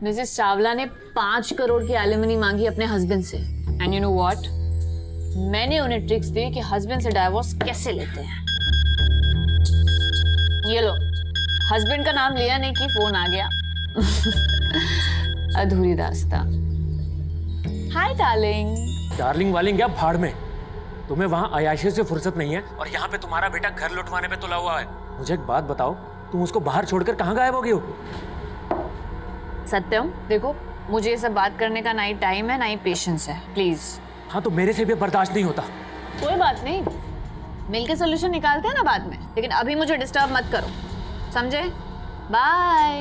Mrs Chawla ने 5 करोड़ की alimony मांगी अपने हस्बैंड से। एंड यू नो व्हाट, मैंने उन्हें ट्रिक्स दी कि हस्बैंड से डाइवोर्स कैसे लेते हैं। ये लो, हस्बैंड का नाम लिया नहीं कि फोन आ गया। अधूरी दास्तां। Hi darling. डार्लिंग वालिंग क्या भाड़ में, तुम्हें वहाँ अयाशी से फुर्सत नहीं है और यहाँ पे तुम्हारा बेटा घर लुटवाने पे तुला हुआ है। मुझे एक बात बताओ, तुम उसको बाहर छोड़कर कहाँ गायब हो गई हो? सत्यम देखो, मुझे ये सब बात करने का ना ही टाइम है ना ही पेशेंस है, प्लीज। हाँ तो मेरे से भी बर्दाश्त नहीं होता। कोई बात नहीं, मिलके सोल्यूशन निकालते हैं ना बाद में, लेकिन अभी मुझे डिस्टर्ब मत करो, समझे? बाय।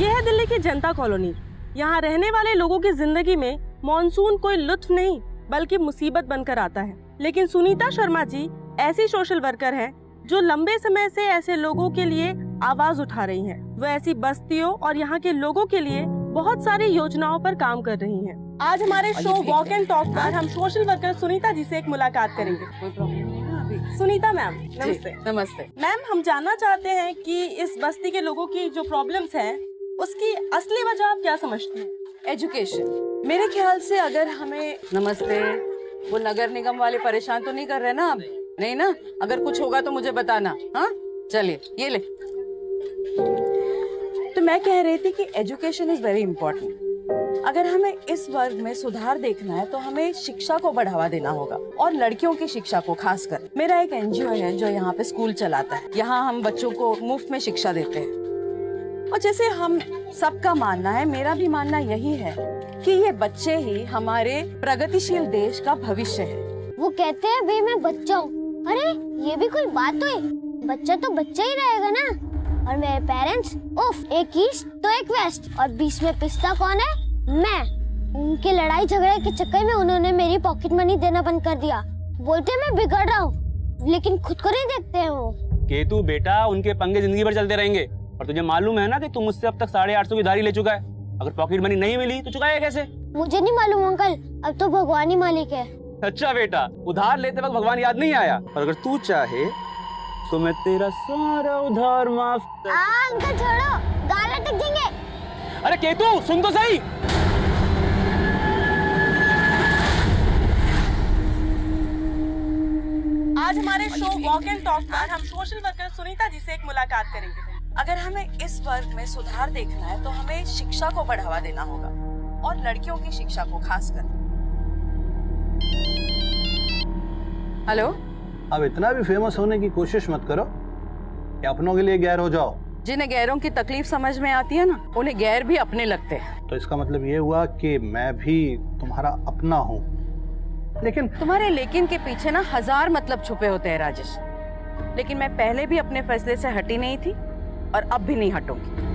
यह है दिल्ली की जनता कॉलोनी। यहाँ रहने वाले लोगों की जिंदगी में मॉनसून कोई लुत्फ नहीं बल्कि मुसीबत बनकर आता है। लेकिन सुनीता शर्मा जी ऐसी सोशल वर्कर हैं जो लंबे समय से ऐसे लोगों के लिए आवाज उठा रही हैं। वो ऐसी बस्तियों और यहाँ के लोगों के लिए बहुत सारी योजनाओं पर काम कर रही हैं। आज हमारे शो वॉक एंड टॉक पर हम सोशल वर्कर सुनीता जी से एक मुलाकात करेंगे। कोई प्रॉब्लम नहीं है अभी। सुनीता मैम नमस्ते। नमस्ते मैम, हम जानना चाहते हैं कि इस बस्ती के लोगों की जो प्रॉब्लम्स हैं उसकी असली वजह आप क्या समझते हैं? एजुकेशन। मेरे ख्याल से अगर हमें नमस्ते वो नगर निगम वाले परेशान तो नहीं कर रहे ना अब? नहीं ना? अगर कुछ होगा तो मुझे बताना। हाँ चलिए ये ले। तो मैं कह रही थी कि एजुकेशन इज वेरी इंपॉर्टेंट। अगर हमें इस वर्ग में सुधार देखना है तो हमें शिक्षा को बढ़ावा देना होगा और लड़कियों की शिक्षा को खासकर। मेरा एक एनजीओ है जो यहाँ पे स्कूल चलाता है। यहाँ हम बच्चों को मुफ्त में शिक्षा देते हैं। और जैसे हम सबका मानना है, मेरा भी मानना यही है कि ये बच्चे ही हमारे प्रगतिशील देश का भविष्य है। वो कहते हैं भाई मैं बच्चा हूँ। अरे ये भी कोई बात हुई? बच्चा तो बच्चा ही रहेगा ना। और मेरे पेरेंट्स, उफ, एक ईस्ट तो एक वेस्ट और बीच में पिस्ता कौन है? मैं। उनके लड़ाई झगड़े के चक्कर में उन्होंने मेरी पॉकेट मनी देना बंद कर दिया। बोलते मैं बिगड़ रहा हूँ, लेकिन खुद को नहीं देखते हैं वो। केतु बेटा, उनके पंगे जिंदगी भर चलते रहेंगे। और तुझे मालूम है ना कि तुम मुझसे अब तक 850 की उधारी ले चुका है। अगर पॉकेट मनी नहीं मिली तो चुकाएगा कैसे? मुझे नहीं मालूम अंकल, अब तो भगवान ही मालिक है। अच्छा बेटा, उधार लेते वक्त भगवान याद नहीं आया? और अगर तू चाहे तो मैं तेरा सारा उधार माफ कर। अंकल छोड़ो, गाल अटक जाएंगे। अरे केतु सुन तो सही। आज हमारे शो वॉक एंड टॉक पर हम सोशल वर्कर सुनीता जी से एक मुलाकात करेंगे। अगर हमें इस वर्ग में सुधार देखना है तो हमें शिक्षा को बढ़ावा देना होगा और लड़कियों की शिक्षा को खासकर। हेलो। अब इतना भी फेमस होने की कोशिश मत करो कि अपनों के लिए गैर हो जाओ। जिन्हें गैरों की तकलीफ समझ में आती है ना, उन्हें गैर भी अपने लगते हैं। तो इसका मतलब ये हुआ कि मैं भी तुम्हारा अपना हूँ। लेकिन तुम्हारे लेकिन के पीछे ना 1000 मतलब छुपे होते हैं राजेश। लेकिन मैं पहले भी अपने फैसले से हटी नहीं थी और अब भी नहीं हटूंगी।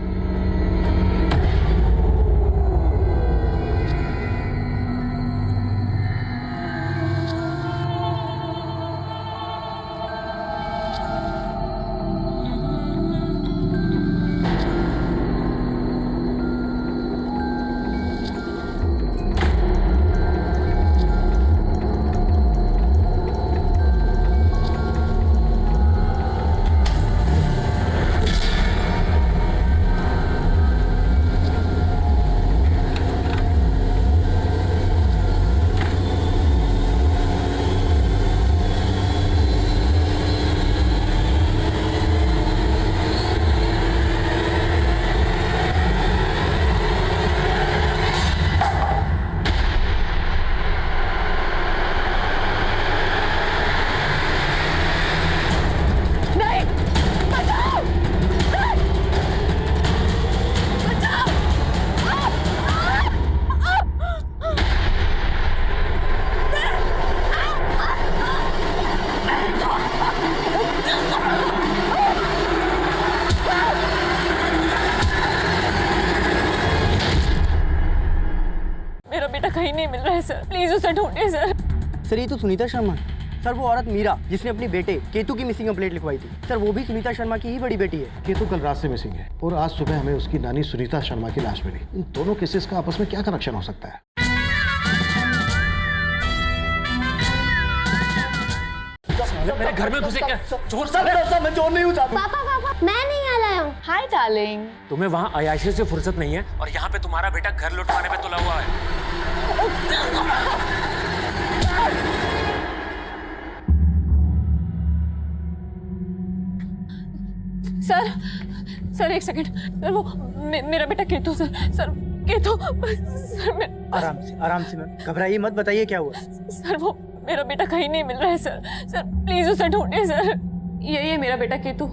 कहीं नहीं मिल रहा है सर, प्लीज उसे ढूंढिए सर। सर ये तो सुनीता शर्मा। सर वो औरत मीरा जिसने अपने बेटे केतु की मिसिंग कंप्लेंट लिखवाई थी, सर वो भी सुनीता शर्मा की ही बड़ी बेटी है। केतु कल रात से मिसिंग है और आज सुबह हमें उसकी नानी सुनीता शर्मा की लाश मिली। इन दोनों केसेस का आपस में क्या कनेक्शन हो सकता है? मेरे घर में घुसे क्या चोर सर मैं चोर नहीं हूँ साहब। पापा मैं नहीं आ लाया हूँ। Hi darling. तुम्हें वहाँ अयाशी से फुर्सत नहीं है और यहाँ पे तुम्हारा बेटा घर लुटवाने पे तुला हुआ है। सर एक सेकंड सर, वो मेरा बेटा केतु सर केतु सर आराम से मैम, घबराइए मत, बताइए क्या हुआ। सर वो मेरा बेटा कहीं नहीं मिल रहा है सर प्लीज उसे ढूंढिए सर। ये मेरा बेटा केतु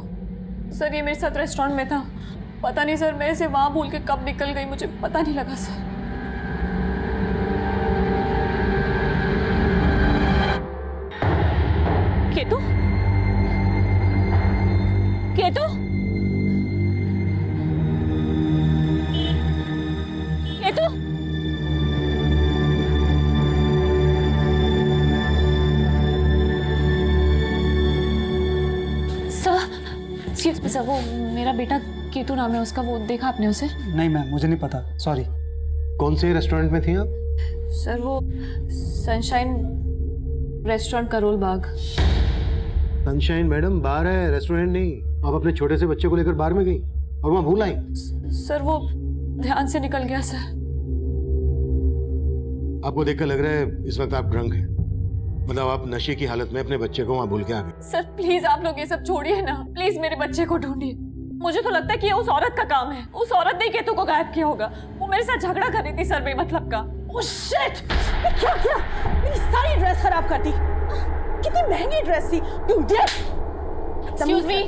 सर, ये मेरे साथ रेस्टोरेंट में था, पता नहीं सर मैं इसे वहां भूल के कब निकल गई, मुझे पता नहीं लगा sir. Ketu Ketu Ketu sir sir वो मेरा बेटा केतु नाम है उसका, वो देखा आपने उसे? नहीं मैम, मुझे नहीं पता, सॉरी। कौन से रेस्टोरेंट में थी आप? सर वो sunshine restaurant Karol Bagh. Sunshine madam बार है, रेस्टोरेंट नहीं। आप अपने छोटे से बच्चे को लेकर बार में गई और वहाँ भूल आई? सर वो ध्यान से निकल गया सर। आपको देखकर लग रहा है इस वक्त आप ड्रंक हैं, मतलब आप नशे की हालत में अपने बच्चे को वहाँ भूल के आ गए। सर प्लीज आप लोग ये सब छोड़िए ना, प्लीज मेरे बच्चे को ढूंढिए। मुझे तो लगता है कि ये उस औरत का काम है, उस औरत ने केतु को गायब किया होगा। वो मेरे साथ झगड़ा कर रही थी सर बेमतलब का। Oh shit! ये क्या किया? मेरी सारी ड्रेस खराब कर दी। कितनी महंगी ड्रेस थी। You idiot! एक्सक्यूज मी,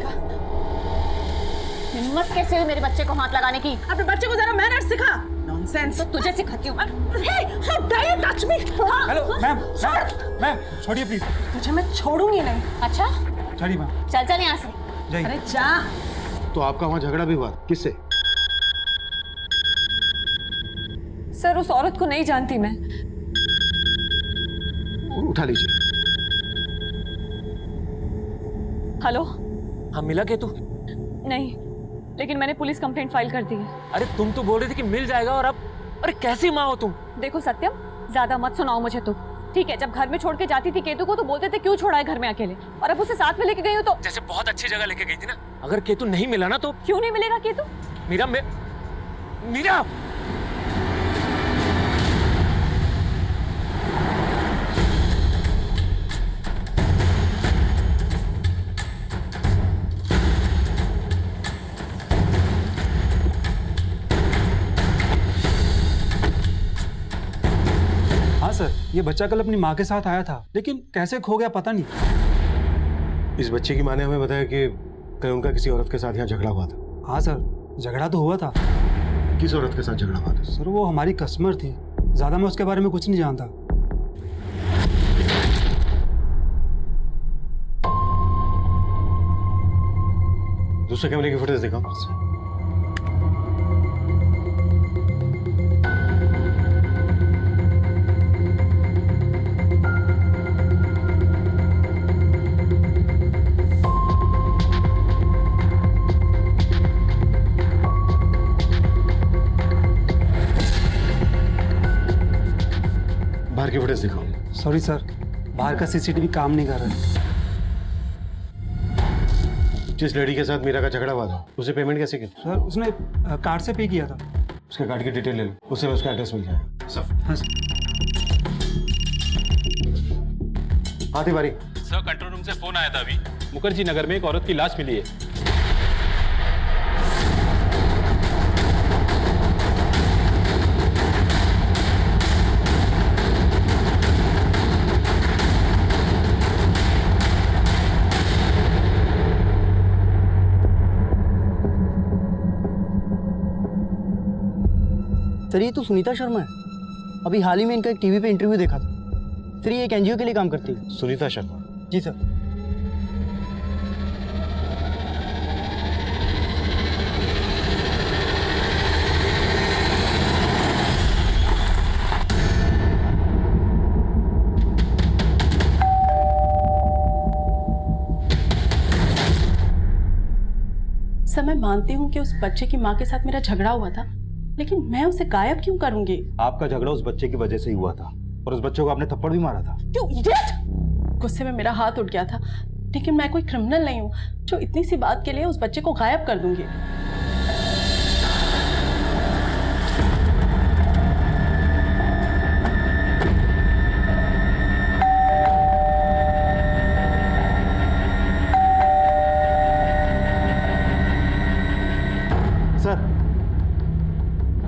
हिम्मत कैसे हुई मेरे बच्चे को हाथ लगाने की? अपने बच्चे को जरा मैनर्स सिखा। नॉनसेंस। तो तुझे सिखाती हूँ। Hey, how dare you touch me? Hello ma'am, ma'am छोड़िए प्लीज। तुझे मैं छोड़ूंगी नहीं। अच्छा छोड़िए मैम। चल यहाँ से। जाइए। अरे जा। तो आपका वहाँ झगड़ा भी हुआ? किससे? सर उस औरत को नहीं जानती मैं। उठा लीजिए। हेलो। हाँ मिला केतु? नहीं, लेकिन मैंने पुलिस कंप्लेंट फाइल कर दी है। अरे तुम तो बोल रही थी कि मिल जाएगा और अब अरे कैसी माँ हो तुम? देखो सत्यम, ज्यादा मत सुनाओ मुझे तो, ठीक है? जब घर में छोड़ के जाती थी केतु को तो बोलते थे क्यों छोड़ा है घर में अकेले, और अब उसे साथ में लेके गई हो तो जैसे बहुत अच्छी जगह लेके गई थी ना। अगर केतु नहीं मिला ना तो क्यों नहीं मिलेगा केतु? मीरा मीरा हाँ सर, ये बच्चा कल अपनी माँ के साथ आया था, लेकिन कैसे खो गया पता नहीं। इस बच्चे की माँ ने हमें बताया कि कहीं उनका किसी औरत के साथ यहाँ झगड़ा हुआ था। हाँ सर, झगड़ा तो हुआ था। किस औरत के साथ झगड़ा हुआ था? सर वो हमारी कस्टमर थी, ज्यादा मैं उसके बारे में कुछ नहीं जानता। दूसरे कैमरे की फुटेज दिखाओ। बाहर की फुटेज दिखाओ। सॉरी सर, बाहर का सीसीटीवी काम नहीं कर रहा है। जिस लड़की के साथ मीरा का झगड़ा हुआ था उसे पेमेंट कैसे की? सर उसने कार्ड से पे किया था। उसके कार्ड की डिटेल ले लो, उससे उसका एड्रेस मिल जाएगा। सब। हाँ सर। हाँ तिवारी। सर कंट्रोल रूम से फोन आया था अभी, मुखर्जी नगर में एक औरत की लाश मिली है। सर ये तो सुनीता शर्मा है, अभी हाल ही में इनका एक टीवी पे इंटरव्यू देखा था। सर ये एक एनजीओ के लिए काम करती है। सुनीता शर्मा? जी सर। सर मैं मानती हूँ कि उस बच्चे की माँ के साथ मेरा झगड़ा हुआ था, लेकिन मैं उसे गायब क्यों करूंगी? आपका झगड़ा उस बच्चे की वजह से ही हुआ था और उस बच्चे को आपने थप्पड़ भी मारा था। क्यों इडियट! गुस्से में मेरा हाथ उठ गया था, लेकिन मैं कोई क्रिमिनल नहीं हूँ जो इतनी सी बात के लिए उस बच्चे को गायब कर दूंगी।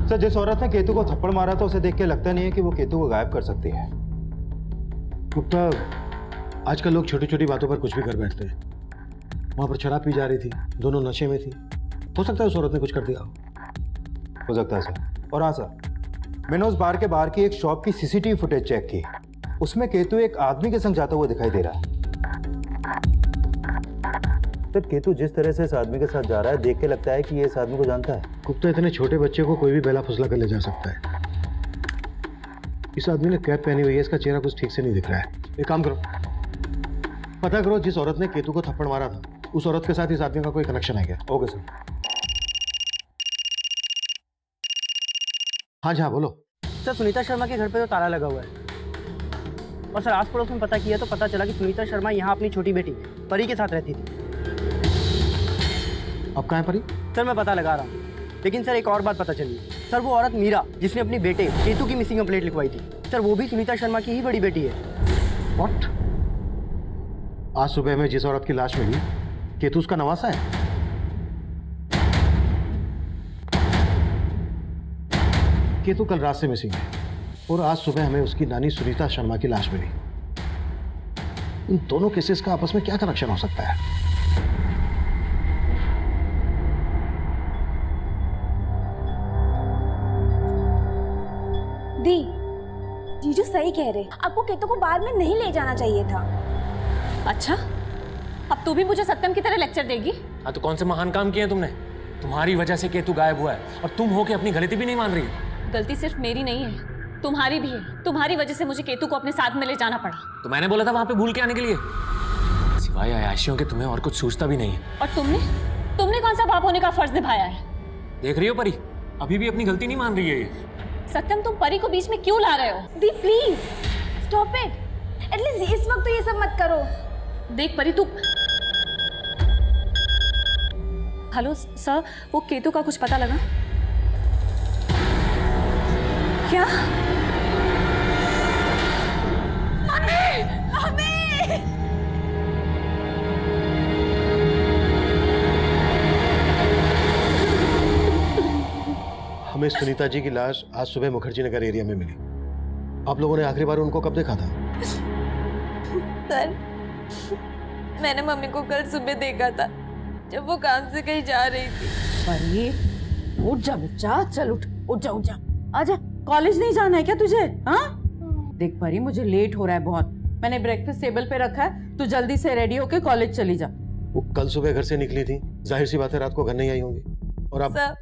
सर, जिस औरत ने केतु को थप्पड़ मारा था उसे देख के लगता नहीं है कि वो केतु को गायब कर सकती है। गुप्ता, आजकल लोग छोटी छोटी बातों पर कुछ भी कर बैठते हैं। वहां पर शराब पी जा रही थी, दोनों नशे में थी। हो सकता है उस औरत ने कुछ कर दिया हो सकता है सर। और हाँ सर, मैंने उस बार के बाहर की एक शॉप की सीसीटीवी फुटेज चेक की। उसमें केतु एक आदमी के संग जाता हुआ दिखाई दे रहा है। सर, केतु जिस तरह से इस आदमी के साथ जा रहा है देख के लगता है कि ये इस आदमी को जानता है। गुप्ता, इतने छोटे बच्चे को कोई भी बेला फुसला कर ले जा सकता है। इस आदमी ने कैप पहनी हुई है, इसका चेहरा कुछ ठीक से नहीं दिख रहा है। एक काम करो, पता करो जिस औरत ने केतु को थप्पड़ मारा था उस औरत के साथ इस आदमी का कोई कनेक्शन है क्या? Okay sir. हाँ जी, हाँ बोलो। सर, सुनीता शर्मा के घर पे तो ताला लगा हुआ है और सर आस पड़ोस में पता किया तो पता चला कि सुनीता शर्मा यहाँ अपनी छोटी बेटी परी के साथ रहती थी। अब कहाँ है परी? सर, मैं पता लगा रहा हूँ, लेकिन सर एक और बात पता चली। सर, वो औरत मीरा जिसने अपनी बेटे केतु की मिसिंग कंप्लेंट लिखवाई थी, सर वो भी सुनीता शर्मा की ही बड़ी बेटी है। व्हाट? आज सुबह में जिस औरत की लाश मिली केतु उसका नवासा है? केतु कल रात से मिसिंग है और आज सुबह हमें उसकी नानी सुनीता शर्मा की लाश मिली। इन दोनों केसेस का आपस में क्या कनेक्शन हो सकता है? दी, जीजू सही कह रहे, आपको केतु को बाद में नहीं ले जाना चाहिए था। अच्छा, अब तू भी मुझे सत्यम की तरह लेक्चर देगी? हाँ, तो कौन से महान काम किए हैं तुमने? तुम्हारी वजह से केतु गायब हुआ है और तुम हो के अपनी गलती भी नहीं मान रही। गलती सिर्फ मेरी नहीं है, तुम्हारी भी है। तुम्हारी वजह से मुझे केतु को अपने साथ में ले जाना पड़ा। तो मैंने बोला था वहां पे भूल के आने के लिए। सिवाय अयाशियों के तुम्हें और कुछ सूझता भी नहीं है। और तुमने कौन सा बाप होने का फर्ज निभाया है? देख रही हो परी, अभी भी अपनी गलती नहीं मान रही है ये। सत्यम, तुम परी को बीच में क्यों ला रहे हो? दी प्लीज स्टॉप इट, एटलीस्ट इस वक्त तो ये सब मत करो। देख परी, तू हेलो सर, वो केतु का कुछ पता लगा क्या? हमें सुनीता जी की लाश आज सुबह मुखर्जी नगर एरिया में मिली। आप लोगों ने आखिरी बार उनको कब देखा था? सर, मैंने मम्मी को कल सुबह देखा था जब वो काम से कहीं जा रही थी। परी, उठ जा बच्चा, चल उठ जा, उठ जा। आजा, कॉलेज नहीं जाना है क्या तुझे? हाँ देख परी, मुझे लेट हो रहा है बहुत। मैंने ब्रेकफास्ट टेबल पे रखा है, तू जल्दी से रेडी होके कॉलेज चली जा। वो कल सुबह घर से निकली थी, जाहिर सी बात है रात को घर नहीं आई होंगी। और अब सर,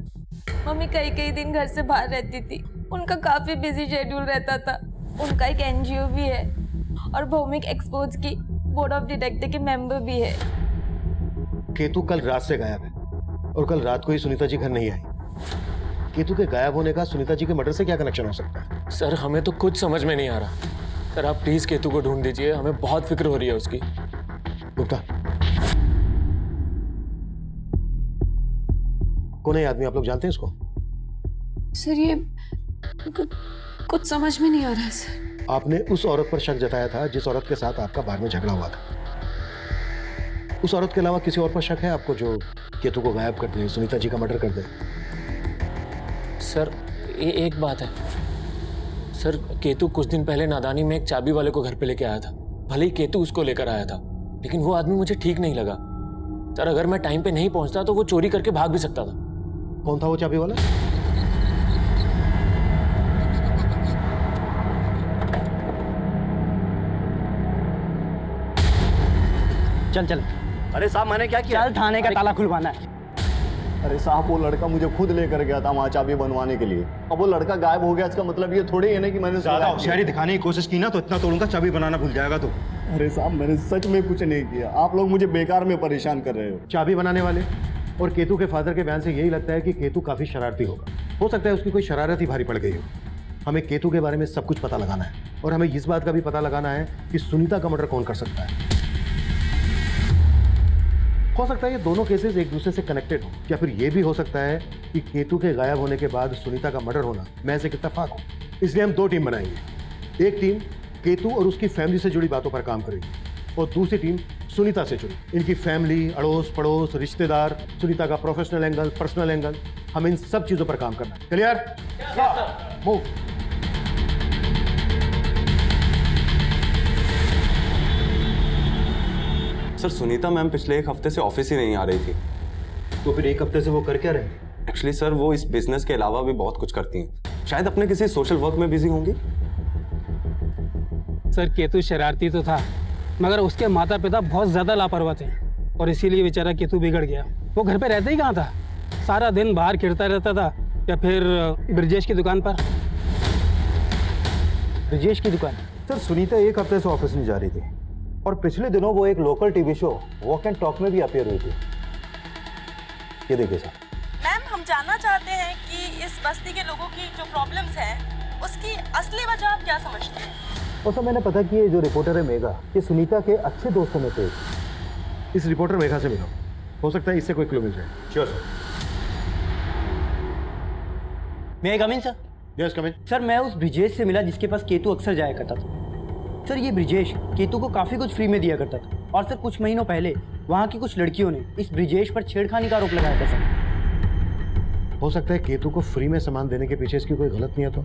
मम्मी कई दिन घर से बाहर रहती थी, उनका काफी बिजी शेड्यूल रहता था। उनका एक एनजीओ भी है और भौमिक एक्सपोर्ट्स की बोर्ड ऑफ डायरेक्टर के मेंबर भी है। केतु कल रात से गायब है और कल रात को ही सुनीता जी घर नहीं आई। केतु के गायब होने का सुनीता जी के मर्डर से क्या कनेक्शन हो सकता है? सर, हमें तो कुछ समझ में नहीं आ रहा। सर, आप प्लीज केतु को ढूंढ दीजिए, हमें बहुत फिक्र हो रही है उसकी। गुप्ता, कौन है आदमी? आप लोग जानते हैं इसको? सर, ये कुछ समझ में नहीं आ रहा है सर। आपने उस औरत पर शक जताया था जिस औरत के साथ आपका बार में झगड़ा हुआ था। उस औरत के अलावा किसी और पर शक है आपको जो केतु को गायब कर दे, सुनीता जी का मर्डर कर दे? सर, एक बात है सर, केतु कुछ दिन पहले नादानी में एक चाबी वाले को घर पे लेके आया था। भले ही केतु उसको लेकर आया था, लेकिन वो आदमी मुझे ठीक नहीं लगा। सर, अगर मैं टाइम पे नहीं पहुंचता तो वो चोरी करके भाग भी सकता था। कौन था वो चाबी वाला? चल चल। अरे साहब, मैंने क्या किया? चल, थाने का ताला खुलवाना है। अरे साहब, वो लड़का मुझे खुद लेकर गया था वहाँ चाबी बनवाने के लिए। अब वो लड़का गायब हो गया, इसका मतलब ये थोड़ी है ना कि मैंने ज्यादा होशियारी दिखाने की कोशिश की ना तो इतना तोड़ूंगा चाबी बनाना भूल जाएगा तो। अरे साहब, मैंने सच में कुछ नहीं किया, आप लोग मुझे बेकार में परेशान कर रहे हो। चाबी बनाने वाले और केतु के फादर के बयान से यही लगता है कि केतु काफी शरारती होगा। हो सकता है उसकी कोई शरारत ही भारी पड़ गई हो। हमें केतु के बारे में सब कुछ पता लगाना है और हमें इस बात का भी पता लगाना है कि सुनीता का मर्डर कौन कर सकता है। हो सकता है ये दोनों केसेस एक दूसरे से कनेक्टेड हो, या फिर ये भी हो सकता है कि केतु के गायब होने के बाद सुनीता का मर्डर होना महज एक इत्तेफाक हो। इसलिए हम 2 टीम बनाएंगे। एक टीम केतु और उसकी फैमिली से जुड़ी बातों पर काम करेगी और दूसरी टीम सुनीता से जुड़ी, इनकी फैमिली, अड़ोस पड़ोस, रिश्तेदार, सुनीता का प्रोफेशनल एंगल, पर्सनल एंगल, हम इन सब चीजों पर काम करना है। Clear? Move. Sir Sunita ma'am पिछले 1 हफ्ते से ऑफिस ही नहीं आ रही थी। तो फिर 1 हफ्ते से वो कर क्या रहे? एक्चुअली सर वो इस बिजनेस के अलावा भी बहुत कुछ करती हैं, शायद अपने किसी सोशल वर्क में बिजी होंगी। सर केतु शरारती तो था, मगर उसके माता पिता बहुत ज्यादा लापरवाह थे और इसीलिए बेचारा केतु बिगड़ गया। वो घर पे रहता ही कहाँ था, सारा दिन बाहर खेलता रहता था या फिर ब्रिजेश की दुकान पर। ब्रिजेश की दुकान? सर सुनीता 1 हफ्ते से ऑफिस नहीं जा रही थी और पिछले दिनों वो एक local TV show walk and talk में भी अपीयर हुई थी। ये देखिए सर। मैम, हम जानना चाहते हैं कि इस बस्ती के लोगों की जो प्रॉब्लम्स हैं उसकी असली वजह आप क्या समझते हैं? और सर मैंने पता कि ये जो रिपोर्टर है मेघा, ये सुनीता के अच्छे दोस्तों में से एक। इस रिपोर्टर मेघा से मिलो, हो सकता है इससे कोई क्लू मिल जाए। Sure sir. मैं कम in sir? Yes come in. Sir मैं उस ब्रिजेश से मिला जिसके पास केतु अक्सर जाया करता था। सर ये ब्रिजेश केतु को काफ़ी कुछ फ्री में दिया करता था और सर कुछ महीनों पहले वहाँ की कुछ लड़कियों ने इस ब्रिजेश पर छेड़खानी का आरोप लगाया था सर। हो सकता है केतु को फ्री में सामान देने के पीछे इसकी कोई गलत नियत हो।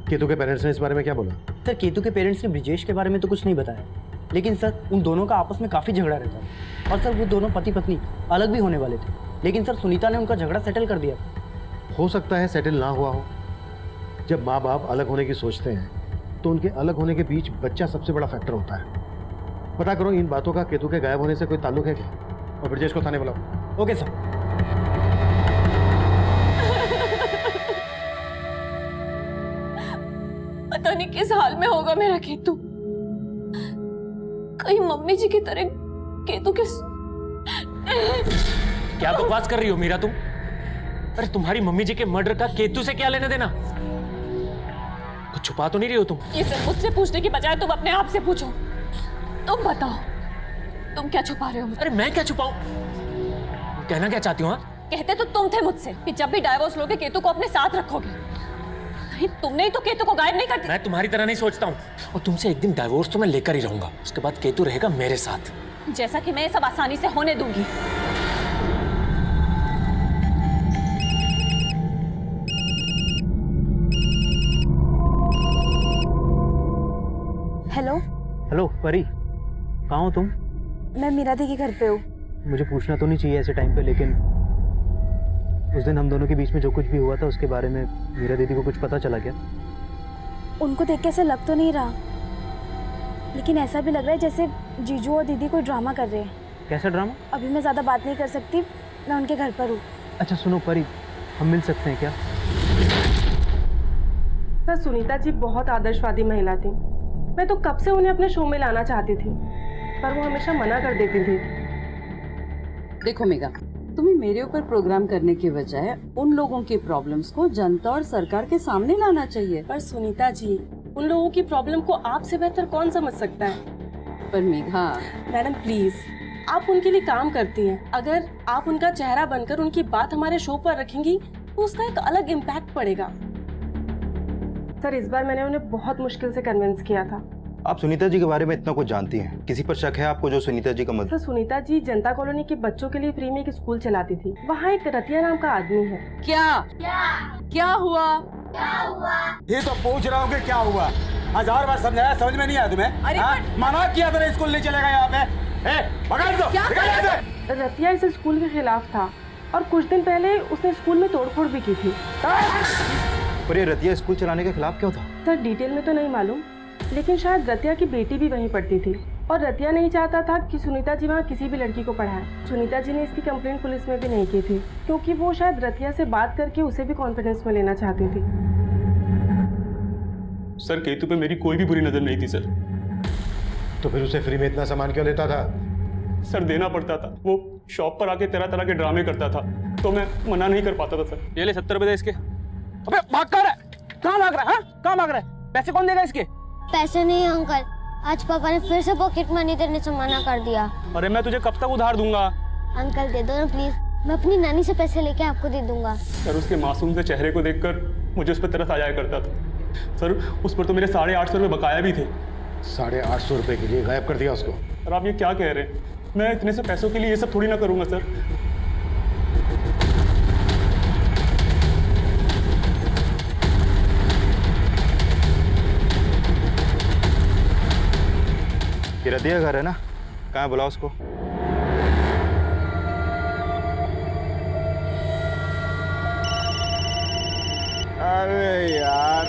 केतु के पेरेंट्स ने इस बारे में क्या बोला? सर केतु के पेरेंट्स ने ब्रिजेश के बारे में तो कुछ नहीं बताया, लेकिन सर उन दोनों का आपस में काफ़ी झगड़ा रहता था और सर वो दोनों पति पत्नी अलग भी होने वाले थे, लेकिन सर सुनीता ने उनका झगड़ा सेटल कर दिया। हो सकता है सेटल ना हुआ हो। जब माँ बाप अलग होने की सोचते हैं तो उनके अलग होने के बीच बच्चा सबसे बड़ा फैक्टर होता है। पता करो इन बातों का केतु के गायब होने से कोई ताल्लुक है क्या, और ब्रिजेश को थाने बुलाओ। Okay sir. पता नहीं किस हाल में होगा मेरा केतु, कहीं मम्मी जी की तरह केतु किस। क्या बकवास कर रही हो मीरा तुम? अरे तुम्हारी मम्मी जी के मर्डर का केतु से क्या लेना देना? कुछ छुपा तो नहीं रही हो तुम? ये सब मुझसे पूछने की बजाय तुम अपने आप से पूछो। तुम बताओ, तुम क्या छुपा रहे हो? अरे मैं क्या छुपाऊं? कहना क्या चाहती हो? हाँ, कहते तो तुम थे मुझसे कि जब भी डाइवोर्स लोगे केतु को अपने साथ रखोगे। नहीं, तुमने ही तो केतु को गायब नहीं कर दिया। मैं तुम्हारी तरह नहीं सोचता हूँ, और तुमसे एक दिन डाइवोर्स तो मैं लेकर ही रहूंगा, उसके बाद केतु रहेगा मेरे साथ। जैसा कि मैं ये सब आसानी से होने दूंगी। हेलो। हेलो परी, कहाँ हो तुम? मैं मीरा दी के घर पे हूँ। मुझे पूछना तो नहीं चाहिए ऐसे टाइम पे, लेकिन उस दिन हम दोनों के बीच में जो कुछ भी हुआ था उसके बारे में मीरा दीदी को कुछ पता चला क्या? उनको देख के ऐसा लग तो नहीं रहा, लेकिन ऐसा भी लग रहा है जैसे जीजू और दीदी कोई ड्रामा कर रहे हैं। कैसा ड्रामा? अभी मैं ज़्यादा बात नहीं कर सकती, मैं उनके घर पर हूँ। अच्छा सुनो परी, हम मिल सकते हैं क्या? सर सुनीता जी बहुत आदर्शवादी महिला थी। मैं तो कब से उन्हें अपने शो में लाना चाहती थी, पर वो हमेशा मना कर देती थी। देखो मेघा, तुम्हें मेरे ऊपर प्रोग्राम करने के बजाय उन लोगों की प्रॉब्लम्स को जनता और सरकार के सामने लाना चाहिए। पर सुनीता जी, उन लोगों की प्रॉब्लम को आपसे बेहतर कौन समझ सकता है? पर मेघा मैडम प्लीज, आप उनके लिए काम करती हैं। अगर आप उनका चेहरा बनकर उनकी बात हमारे शो पर रखेंगी तो उसका एक अलग इम्पैक्ट पड़ेगा। सर इस बार मैंने उन्हें बहुत मुश्किल से कन्विंस किया था। आप सुनीता जी के बारे में इतना कुछ जानती हैं, किसी पर शक है आपको जो सुनीता जी का सर सुनीता जी जनता कॉलोनी के बच्चों के लिए फ्री में एक स्कूल चलाती थी। वहाँ एक रतिया नाम का आदमी है। क्या हुआ? ये तो पूछ रहा हूँ कि क्या हुआ? 1000 बार समझाया, समझ में नहीं आया तुम्हें? अरे मना किया था स्कूल नहीं चलेगा यहाँ पे। पकड़ दो। रतिया इस स्कूल के खिलाफ था और कुछ दिन पहले उसने स्कूल में तोड़फोड़ भी की थी। पर ये रतिया स्कूल चलाने के खिलाफ क्यों था? सर डिटेल में तो नहीं मालूम, लेकिन शायद रतिया की बेटी भी वहीं पढ़ती थी और रतिया नहीं चाहता था कि सुनीता जी वहाँ किसी भी लड़की को पढ़ाए। सुनीता जी ने इसकी कंप्लेंट पुलिस में भी नहीं की थी, क्योंकि वो शायद रतिया से बात करके उसे भी कॉन्फिडेंस में लेना चाहती थी। सर केतु पे मेरी कोई भी बुरी नजर नहीं थी सर। तो फिर उसे फ्री में इतना सामान क्यों लेता था? सर देना पड़ता था, वो शॉप पर आके तरह तरह के ड्रामे करता था तो मैं मना नहीं कर पाता था सर। ये ले 70 रुपए दे इसके। अबे भाग कर, कहाँ भाग रहा है? कहाँ भाग रहा है? पैसे कौन देगा इसके? पैसे नहीं अंकल, आज पापा ने फिर से पॉकेट मनी देने से मना कर दिया। अरे मैं तुझे कब तक उधार दूंगा? अंकल दे दो ना प्लीज, मैं अपनी नानी से पैसे लेके आपको दे दूंगा। सर उसके मासूम से चेहरे को देखकर मुझे उस पर तरस आ जाया करता था। सर उस पर तो मेरे 850 रुपये बकाया भी थे। 850 रुपए के लिए गायब कर दिया उसको? और आप ये क्या कह रहे हैं? मैं इतने से पैसों के लिए ये सब थोड़ी ना करूंगा सर। ये रतिया घर है ना? कहाँ बुलाओ उसको। अरे यार,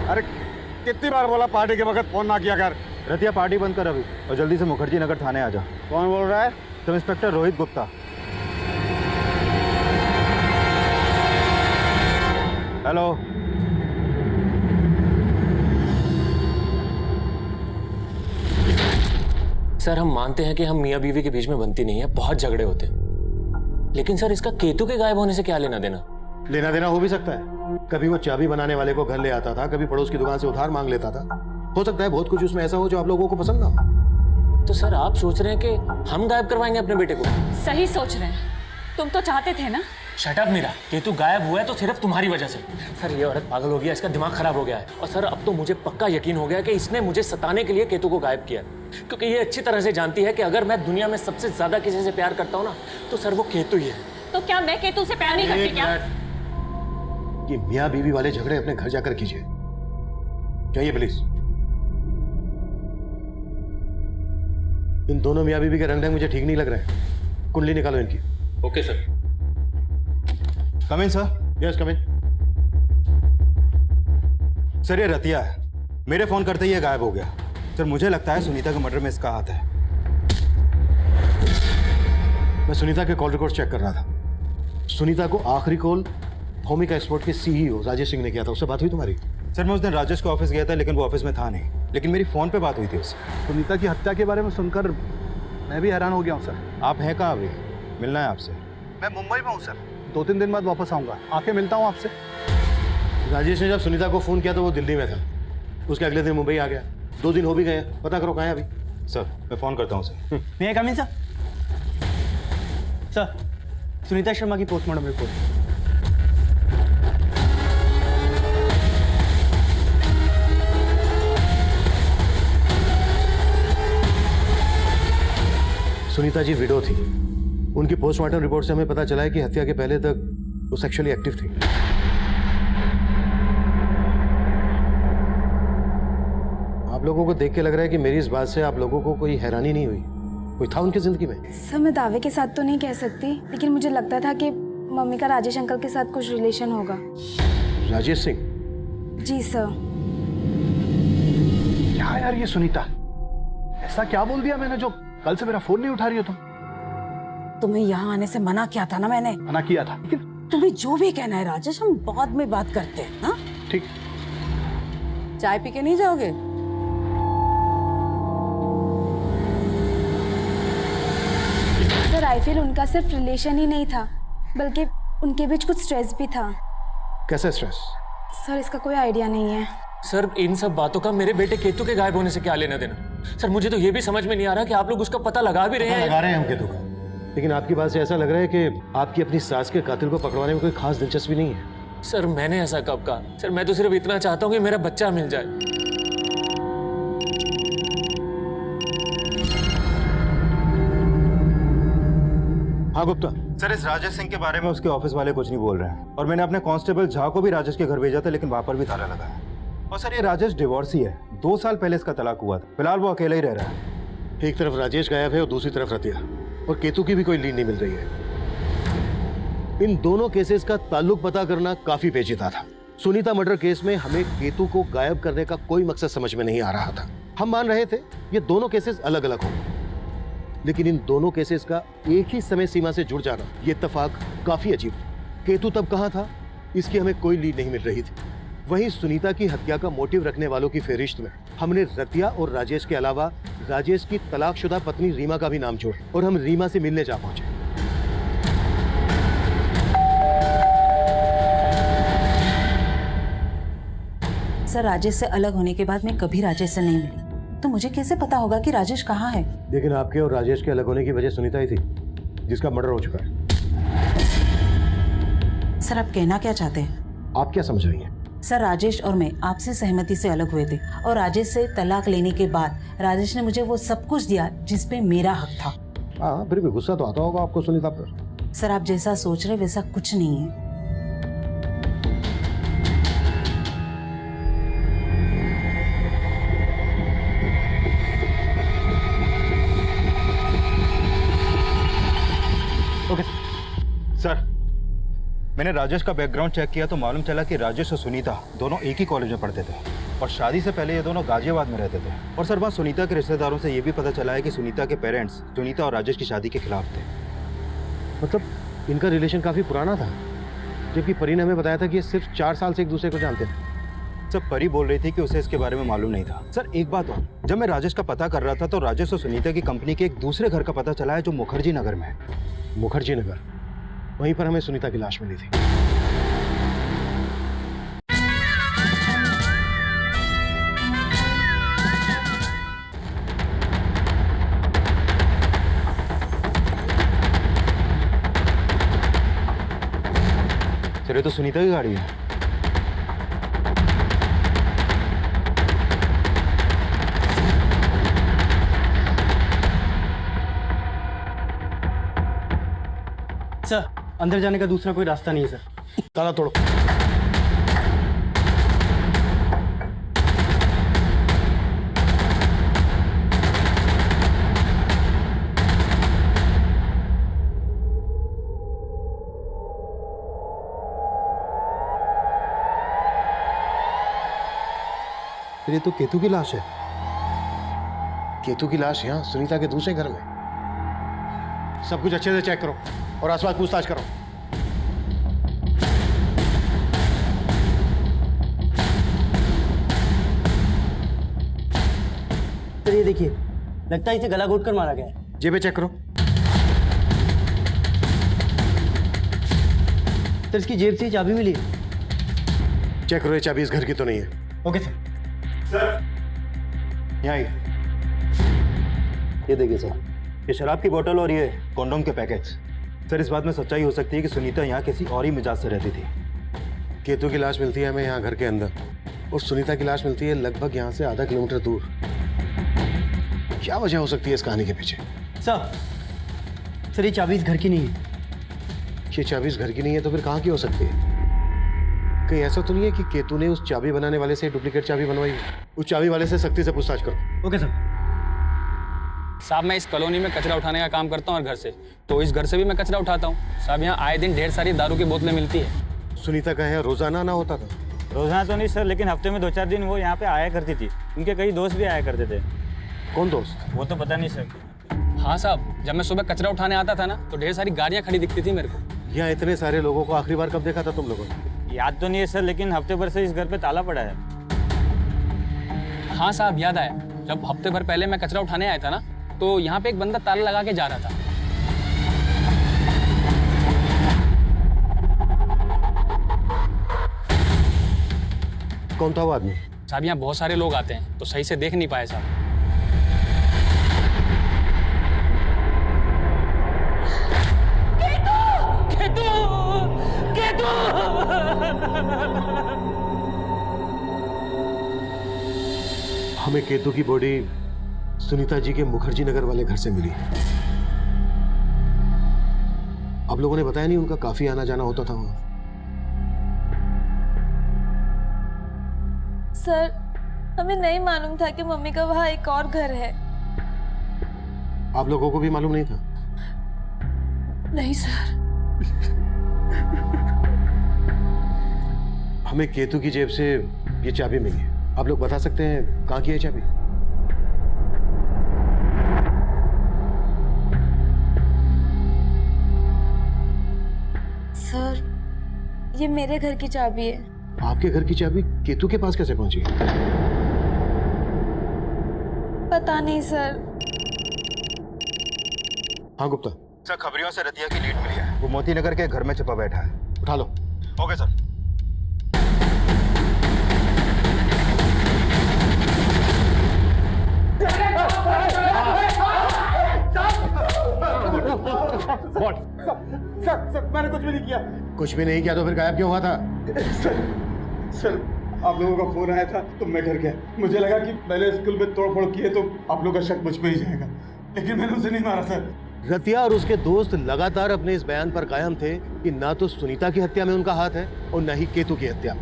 अरे कितनी बार बोला पार्टी के वक्त फोन ना किया कर। रतिया पार्टी बंद कर अभी और जल्दी से मुखर्जी नगर थाने आ जा। कौन बोल रहा है? Sub inspector Rohit Gupta. Hello. Sir हम मानते हैं कि हम मियाँ बीवी के बीच में बनती नहीं है, बहुत झगड़े होते हैं, लेकिन सर इसका केतु के गायब होने से क्या लेना देना? लेना देना हो भी सकता है। कभी वो चाबी बनाने वाले को घर ले आता था, कभी पड़ोस की दुकान से उधार मांग लेता था। हो सकता है बहुत कुछ उसमें ऐसा हो जो आप लोगों को पसंद ना हो। तो सर आप सोच रहे हैं कि हम गायब करवाएंगे अपने बेटे को? सही सोच रहे हैं, तुम तो चाहते थे ना। शट अप मीरा, केतु गायब हुआ है तो सिर्फ तुम्हारी वजह से। सर ये औरत पागल हो गया, इसका दिमाग खराब हो गया है। और सर अब तो मुझे पक्का यकीन हो गया कि इसने मुझे सताने के लिए केतु को गायब किया, क्योंकि ये अच्छी तरह से जानती है कि अगर मैं दुनिया में सबसे ज्यादा किसी से प्यार करता हूँ ना तो सर वो केतु ही है। तो क्या मैं केतु से प्यार नहीं करती क्या? ये मियाँ बीवी वाले झगड़े अपने घर जाकर कीजिए। जाइए प्लीज। इन दोनों मियाँ बीवी के रंग ढंग मुझे ठीक नहीं लग रहे हैं। कुंडली निकालो इनकी। Okay sir. Come in sir. Yes come in. Sir ये रतिया है, मेरे फोन करते ही ये गायब हो गया। सर मुझे लगता है सुनीता के मर्डर में इसका हाथ है। मैं सुनीता के कॉल रिकॉर्ड चेक कर रहा था। सुनीता को आखिरी कॉल भूमिका एक्सपोर्ट के सीईओ राजेश सिंह ने किया था। उससे बात हुई तुम्हारी? सर मैं उस दिन राजेश के ऑफिस गया था, लेकिन वो ऑफिस में था नहीं, लेकिन मेरी फोन पे बात हुई थी उससे। सुनीता की हत्या के बारे में सुनकर मैं भी हैरान हो गया हूँ सर। आप हैं कहाँ अभी? मिलना है आपसे। मैं मुंबई में हूँ सर, 2-3 दिन बाद वापस आऊँगा, आके मिलता हूँ आपसे। राजेश ने जब सुनीता को फोन किया तो वो दिल्ली में था। उसके अगले दिन मुंबई आ गया। 2 दिन हो भी गए, पता करो कहाँ है अभी। सर मैं फोन करता हूँ सर। मैं कम in sir. Sir Sunita Sharma की postmortem report. Sunita ji window थी। उनकी पोस्टमार्टम रिपोर्ट से हमें पता चला है कि हत्या के पहले तक वो सेक्सुअली एक्टिव थी। आप लोगों को देख के लग रहा है कि मेरी इस बात से आप लोगों को कोई हैरानी नहीं हुई? कोई था उनकी जिंदगी में? सर मैं दावे के साथ तो नहीं कह सकती, लेकिन मुझे लगता था कि मम्मी का राजेश अंकल के साथ कुछ रिलेशन होगा। राजेश सिंह? जी सर। क्या यार ये सुनीता, ऐसा क्या बोल दिया मैंने जो कल से मेरा फोन नहीं उठा रही हो तुम? तुम्हें यहाँ आने से मना किया था ना मैंने। मना किया था, लेकिन तुम्हें जो भी कहना है राजेश, हम बाद में बात करते हैं ना। ठीक। चाय पी के नहीं जाओगे? सर आई फील उनका सिर्फ रिलेशन ही नहीं था, बल्कि उनके बीच कुछ स्ट्रेस भी था। कैसा स्ट्रेस? सर इसका कोई आइडिया नहीं है। सर इन सब बातों का मेरे बेटे केतु के गायब होने से क्या लेना देना? सर मुझे तो ये भी समझ में नहीं आ रहा कि आप लोग उसका पता लगा भी रहे हैं। लगा रहे हैं हम केतु का, लेकिन आपकी बात से ऐसा लग रहा है कि आपकी अपनी सास के कातिल को पकड़वाने में कोई खास दिलचस्पी नहीं है। सर मैंने ऐसा कब कहा? सर मैं तो सिर्फ इतना चाहता हूँ कि मेरा बच्चा मिल जाए। हाँ गुप्ता। सर इस राजेश सिंह के बारे में उसके ऑफिस वाले कुछ नहीं बोल रहे हैं, और मैंने अपने कांस्टेबल झा को भी राजेश के घर भेजा था, लेकिन वहां पर भी ताला लगा है। और सर ये राजेश डिवोर्सी है, 2 साल पहले इसका तलाक हुआ था। फिलहाल वो अकेला ही रह रहा है। एक तरफ राजेश गायब है और दूसरी तरफ रतिया, और केतु की भी कोई लीड नहीं मिल रही है। इन दोनों केसेस का ताल्लुक पता करना काफी पेचीदा था। सुनीता मर्डर केस में हमें केतु को गायब करने का कोई मकसद समझ में नहीं आ रहा था। हम मान रहे थे ये दोनों केसेस अलग अलग होंगे, लेकिन इन दोनों केसेस का एक ही समय सीमा से जुड़ जाना, ये इत्तेफाक काफी अजीब था। केतु तब कहां था, इसकी हमें कोई लीड नहीं मिल रही थी। वहीं सुनीता की हत्या का मोटिव रखने वालों की फहरिस्त में हमने रतिया और राजेश के अलावा राजेश की तलाकशुदा पत्नी रीमा का भी नाम जोड़ा, और हम रीमा से मिलने जा पहुंचे। सर राजेश से अलग होने के बाद मैं कभी राजेश से नहीं मिली, तो मुझे कैसे पता होगा कि राजेश कहाँ है? लेकिन आपके और राजेश के अलग होने की वजह सुनीता ही थी, जिसका मर्डर हो चुका है। सर आप कहना क्या चाहते हैं? आप क्या समझ रही हैं? सर राजेश और मैं आपसी सहमति से अलग हुए थे और राजेश से तलाक लेने के बाद राजेश ने मुझे वो सब कुछ दिया जिस पे मेरा हक था। हाँ, फिर भी गुस्सा तो आता होगा आपको सुनीता पर। सर आप जैसा सोच रहे वैसा कुछ नहीं है। ओके सर, मैंने राजेश का बैकग्राउंड चेक किया तो मालूम चला कि राजेश और सुनीता दोनों एक ही कॉलेज में पढ़ते थे और शादी से पहले ये दोनों गाजियाबाद में रहते थे। और सर वहाँ सुनीता के रिश्तेदारों से ये भी पता चला है कि सुनीता के पेरेंट्स सुनीता और राजेश की शादी के खिलाफ थे। मतलब इनका रिलेशन काफी पुराना था, जबकि परी ने हमें बताया था कि ये सिर्फ 4 साल से एक दूसरे को जानते थे। सर परी बोल रही थी कि उसे इसके बारे में मालूम नहीं था। सर एक बात और, जब मैं राजेश का पता कर रहा था तो राजेश और सुनीता की कंपनी के एक दूसरे घर का पता चला है जो मुखर्जी नगर में है। मुखर्जी नगर, वहीं पर हमें सुनीता की लाश मिली थी। सर ये तो सुनीता की गाड़ी है। सर अंदर जाने का दूसरा कोई रास्ता नहीं है सर। ताला तोड़ो। फिर ये तो केतु की लाश है। केतु की लाश यहाँ सुनीता के दूसरे घर में। सब कुछ अच्छे से चेक करो और आसपास पूछताछ करो। सर ये देखिए, लगता है इसे गला घोट कर मारा गया है। जेबें चेक करो। सर इसकी जेब से चाबी मिली है। चेक करो, ये चाबी इस घर की तो नहीं है। Okay sir. यहाँ ये देखिए सर, ये शराब की बोतल और ये कॉन्डोम के पैकेट्स। सर इस बात में सच्चाई हो सकती है कि सुनीता यहाँ किसी और ही मिजाज से रहती थी। केतु की लाश मिलती है हमें यहाँ घर के अंदर और सुनीता की लाश मिलती है लगभग यहाँ से आधा किलोमीटर दूर। क्या वजह हो सकती है इस कहानी के पीछे? सर ये चाबी इस घर की नहीं है। ये चाबी इस घर की नहीं है तो फिर कहाँ की हो सकती है? कहीं ऐसा तो नहीं है कि केतु ने उस चाबी बनाने वाले से डुप्लीकेट चाबी बनवाई? उस चाबी वाले से सख्ती से पूछताछ करो। Okay sir. साहब मैं इस कॉलोनी में कचरा उठाने का काम करता हूँ और घर से, तो इस घर से भी मैं कचरा उठाता हूँ। साहब यहाँ आए दिन ढेर सारी दारू की बोतलें मिलती है। सुनीता का यहाँ रोजाना ना होता था? रोजाना तो नहीं सर, लेकिन हफ्ते में 2-4 दिन वो यहाँ पे आया करती थी। उनके कई दोस्त भी आया करते थे। कौन दोस्त? वो तो पता नहीं सर। हाँ साहब, जब मैं सुबह कचरा उठाने आता था ना तो ढेर सारी गाड़ियाँ खड़ी दिखती थी मेरे को। यहाँ इतने सारे लोगों को आखिरी बार कब देखा था तुम लोगों ने? याद तो नहीं है सर, लेकिन हफ्ते भर से इस घर पे ताला पड़ा है। हाँ साहब याद आया, जब हफ्ते भर पहले मैं कचरा उठाने आया था ना तो यहाँ पे एक बंदा ताला लगा के जा रहा था। कौन था वो आदमी? साहब यहाँ बहुत सारे लोग आते हैं तो सही से देख नहीं पाए साहब। हमें केतु की बॉडी सुनीता जी के मुखर्जी नगर वाले घर से मिली। आप लोगों ने बताया नहीं, उनका काफी आना जाना होता था वहां। सर हमें नहीं मालूम था कि मम्मी का वहाँ एक और घर है। आप लोगों को भी मालूम नहीं था? नहीं सर। हमें केतु की जेब से ये चाबी मिली है। आप लोग बता सकते हैं कहाँ की है चाबी? सर ये मेरे घर की चाबी है। आपके घर की चाबी केतु के पास कैसे पहुंची? पता नहीं सर। हाँ गुप्ता। सर खबरियों से रतिया की लीड मिली है। वो मोती नगर के घर में छिपा बैठा है। उठा लो। Okay sir. What? सर मैंने कुछ भी नहीं किया। कुछ भी नहीं किया तो फिर गायब क्यों हुआ था? सर आप लोगों का फोन आया था तो मैं डर गया। मुझे लगा कि मैंने स्कूल में तोड़फोड़ की है तो आप लोगों का शक मुझ पे ही जाएगा, लेकिन मैंने उसे नहीं मारा सर। रतिया और उसके दोस्त लगातार अपने इस बयान पर कायम थे कि ना तो सुनीता की हत्या में उनका हाथ है और न ही केतु की हत्या।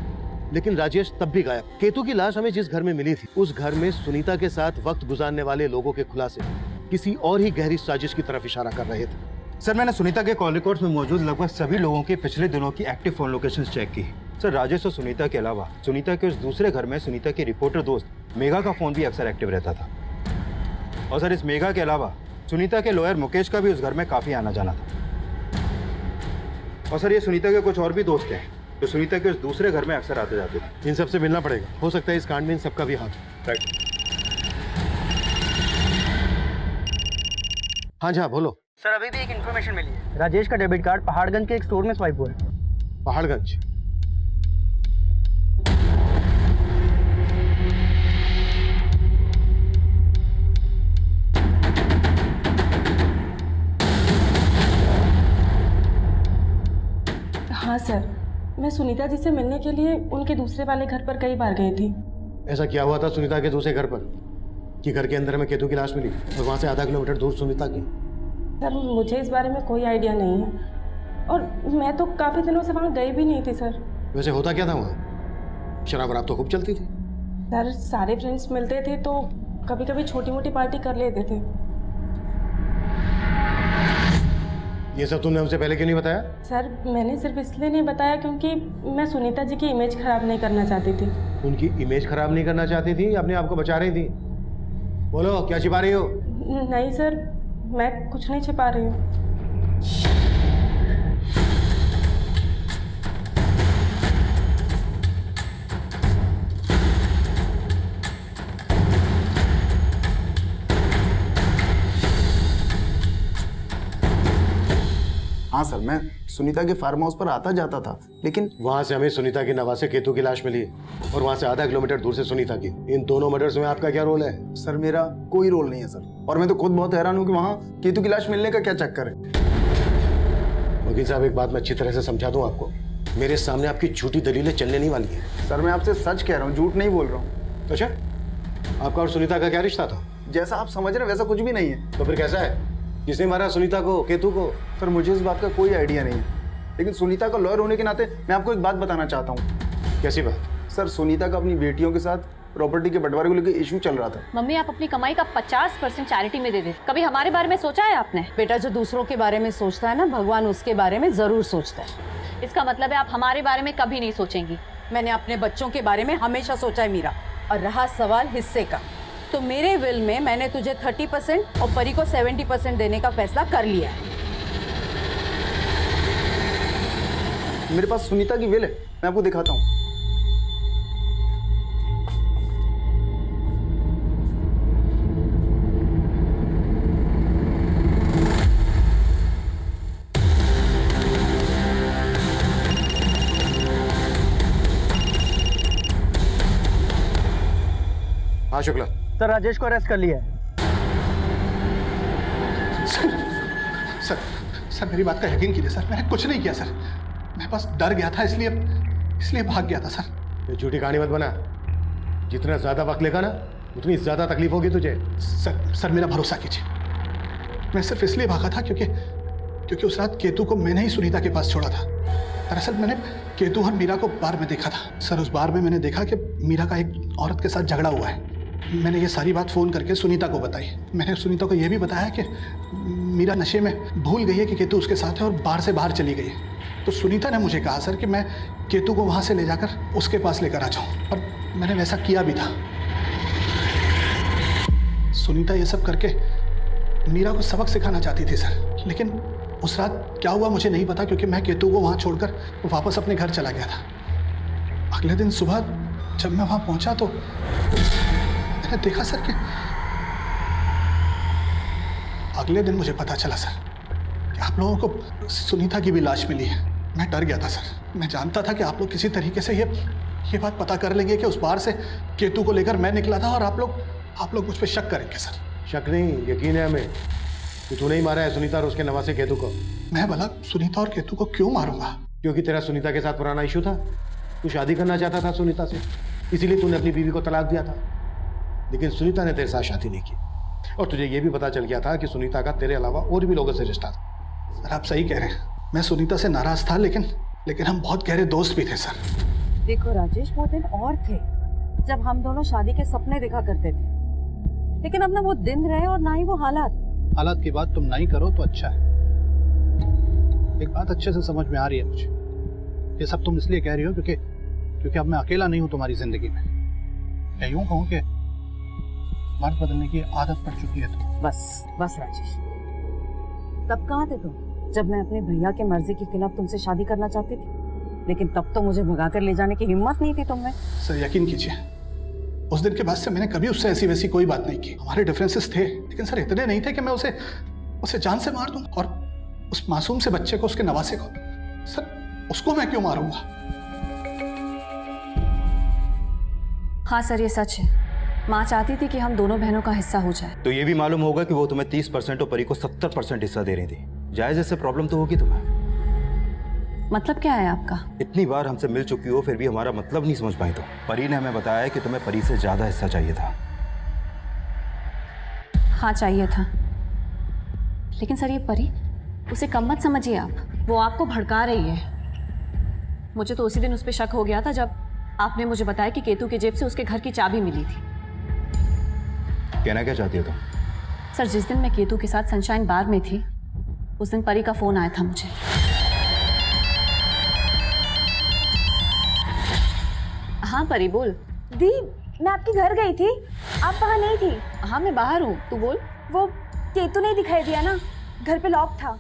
लेकिन राजेश तब भी गायब। केतु की लाश हमें जिस घर में मिली थी, उस घर में सुनीता के साथ वक्त गुजारने वाले लोगों के खुलासे किसी और ही गहरी साजिश की तरफ इशारा कर रहे थे। सर मैंने सुनीता के कॉल रिकॉर्ड्स में मौजूद लगभग सभी लोगों के पिछले दिनों की एक्टिव फोन लोकेशंस चेक की। सर राजेश और सुनीता के अलावा सुनीता के उस दूसरे घर में सुनीता की रिपोर्टर दोस्त मेघा का फोन भी अक्सर एक्टिव रहता था। और सर इस मेघा के अलावा सुनीता के लॉयर मुकेश का भी उस घर में काफी आना जाना था। और सर ये सुनीता के कुछ और भी दोस्त हैं जो सुनीता के उस दूसरे घर में अक्सर आते जाते थे। इन सबसे मिलना पड़ेगा, हो सकता है इस कांड में इन सबका भी हाथ। राइट। हाँ जी हाँ बोलो। सर अभी भी एक इन्फॉर्मेशन मिली है। राजेश का डेबिट कार्ड पहाड़गंज के एक स्टोर में स्वाइप हुआ है। पहाड़गंज? हाँ सर, मैं सुनीता जी से मिलने के लिए उनके दूसरे वाले घर पर कई बार गई थी। ऐसा क्या हुआ था सुनीता के दूसरे घर पर कि घर के अंदर में केतु की लाश मिली और वहां से आधा किलोमीटर दूर सुनीता की? सर मुझे इस बारे में कोई आइडिया नहीं है और मैं तो काफ़ी दिनों से वहाँ गई भी नहीं थी सर। वैसे होता क्या था वहाँ? शराब वराब तो खूब चलती थी। सर सारे फ्रेंड्स मिलते थे तो कभी कभी छोटी मोटी पार्टी कर लेते थे। ये सब तुमने हमसे पहले क्यों नहीं बताया? सर मैंने सिर्फ इसलिए नहीं बताया क्योंकि मैं सुनीता जी की इमेज खराब नहीं करना चाहती थी। उनकी इमेज खराब नहीं करना चाहती थी या अपने आप को बचा रही थी? बोलो क्या छिपा रही हो? नहीं सर, मैं कुछ नहीं छिपा रही हूँ। हाँ सर, मैं सुनीता के फार्म हाउस पर आता जाता था, लेकिन वहां से हमें सुनीता की नवासे केतु की लाश मिली और वहां से आधा किलोमीटर दूर से सुनीता की। इन दोनों मर्डर्स में आपका क्या रोल है? सर मेरा कोई रोल नहीं है सर, और मैं तो खुद बहुत हैरान हूँ कि वहाँ केतु की लाश मिलने का क्या चक्कर है। वकील साहब एक बात मैं अच्छी तरह से समझा दूं आपको, मेरे सामने आपकी झूठी दलीलें चलने नहीं वाली है। सर मैं आपसे सच कह रहा हूँ, झूठ नहीं बोल रहा हूँ। अच्छा, आपका और सुनीता का क्या रिश्ता था? जैसा आप समझ रहे हैं वैसा कुछ भी नहीं है। तो फिर कैसा है? किसने मारा सुनीता को, केतु को? सर मुझे इस बात का कोई आइडिया नहीं है, लेकिन सुनीता का लॉयर होने के नाते मैं आपको एक बात बताना चाहता हूँ। कैसी बात? सर सुनीता का अपनी बेटियों के साथ प्रॉपर्टी के बंटवारे को लेकर इशू चल रहा था। मम्मी आप अपनी कमाई का 50% चैरिटी में दे दे। कभी हमारे बारे में सोचा है आपने? बेटा जो दूसरों के बारे में सोचता है ना, भगवान उसके बारे में जरूर सोचता है। इसका मतलब है आप हमारे बारे में कभी नहीं सोचेंगी। मैंने अपने बच्चों के बारे में हमेशा सोचा है मीरा। और रहा सवाल हिस्से का, तो मेरे विल में मैंने तुझे 30% और परी को 70% देने का फैसला कर लिया है। मेरे पास सुनीता की विल है, मैं आपको दिखाता हूँ। हाँ शुक्ला। सर राजेश को अरेस्ट कर लिया है। सर मेरी बात का यकीन कीजिए सर, मैंने कुछ नहीं किया सर। मैं बस डर गया था, इसलिए भाग गया था सर। ये झूठी कहानी मत बना। जितना ज्यादा वक्त लेगा ना उतनी ज्यादा तकलीफ होगी तुझे। सर मेरा भरोसा कीजिए, मैं सिर्फ इसलिए भागा था क्योंकि उस रात केतु को मैंने ही सुनीता के पास छोड़ा था। दरअसल मैंने केतु और मीरा को बार में देखा था। सर उस बार में मैंने देखा कि मीरा का एक औरत के साथ झगड़ा हुआ है। मैंने ये सारी बात फ़ोन करके सुनीता को बताई। मैंने सुनीता को यह भी बताया कि मीरा नशे में भूल गई है कि केतु उसके साथ है और बार से बाहर चली गई है। तो सुनीता ने मुझे कहा सर कि मैं केतु को वहाँ से ले जाकर उसके पास लेकर आ जाऊँ, और मैंने वैसा किया भी था। सुनीता ये सब करके मीरा को सबक सिखाना चाहती थी सर, लेकिन उस रात क्या हुआ मुझे नहीं पता, क्योंकि मैं केतु को वहाँ छोड़कर वापस अपने घर चला गया था। अगले दिन सुबह जब मैं वहाँ पहुँचा तो मैंने देखा सर कि अगले दिन मुझे पता चला सर कि आप लोगों को सुनीता की भी लाश मिली है। मैं डर गया था सर, मैं जानता था कि आप लोग किसी तरीके से ये बात पता कर लेंगे कि उस बार से केतु को लेकर मैं निकला था, और आप लोग मुझ पर शक करेंगे सर। शक नहीं, यकीन है हमें। कि तूने ही मारा है सुनीता और उसके नवासे केतु को। मैं भला सुनीता और केतु को क्यों मारूंगा? क्योंकि तेरा सुनीता के साथ पुराना इशू था। तू शादी करना चाहता था सुनीता से, इसीलिए तूने अपनी बीवी को तलाक दिया था। लेकिन सुनीता ने तेरे साथ शादी नहीं की और तुझे यह भी पता चल गया था कि सुनीता का तेरे अलावा और भी लोगों से रिश्ता था। सर आप सही कह रहे हैं, मैं सुनीता से नाराज था, लेकिन हम बहुत गहरे दोस्त भी थे सर। देखो राजेश, वो दिन और थे जब हम दोनों शादी के सपने देखा करते थे, लेकिन अब ना वो दिन रहे और ना ही वो हालात। हालात की बात तुम नहीं करो तो अच्छा है। एक बात अच्छे से समझ में आ रही है मुझे, ये सब तुम इसलिए कह रही हो क्योंकि अब मैं अकेला नहीं हूं तुम्हारी जिंदगी में। मैं यूं कहूं कि मर्द बदलने की आदत पड़ चुकी है तो। बस राजेश, तब कहाँ थे तुम जब मैं अपने भैया के मर्जी के खिलाफ तुमसे शादी करना चाहती थी? लेकिन तब तो मुझे भगाकर ले जाने की हिम्मत नहीं थी तुम में। सर यकीन कीजिए, उस दिन के बाद से मैंने कभी उससे ऐसी वैसी कोई बात नहीं की। हमारे डिफरेंसेस थे, लेकिन सर इतने नहीं थे कि मैं उसे जान से मार दूं। और उस मासूम से बच्चे को, उसके नवासे को, सर उसको मैं क्यों मारूंगा? हाँ सर, ये सच है। माँ चाहती थी कि हम दोनों बहनों का हिस्सा हो जाए। तो ये भी मालूम होगा कि वो तुम्हें 30% और परी को 70% हिस्सा दे रही थी। जायज इससे प्रॉब्लम तो होगी तुम्हें। मतलब क्या है आपका? इतनी बार हमसे मिल चुकी हो फिर भी हमारा मतलब नहीं समझ पाई। तो परी ने हमें बताया कि तुम्हें परी से ज्यादा हिस्सा चाहिए था। हाँ चाहिए था, लेकिन सर ये परी, उसे कम मत समझिए आप। वो आपको भड़का रही है। मुझे तो उसी दिन उस पर शक हो गया था जब आपने मुझे बताया कि केतु की जेब से उसके घर की चाबी मिली थी। कहना क्या चाहती हो तुम? सर जिस दिन मैं केतु के साथ सनशाइन बार में थी, उस दिन परी का फोन आया था मुझे। हाँ परी बोल। दी, मैं आपके घर गई थी, आप वहाँ नहीं थी। हाँ मैं बाहर हूँ, तू बोल। वो केतु नहीं दिखाई दिया ना, घर पे लॉक था।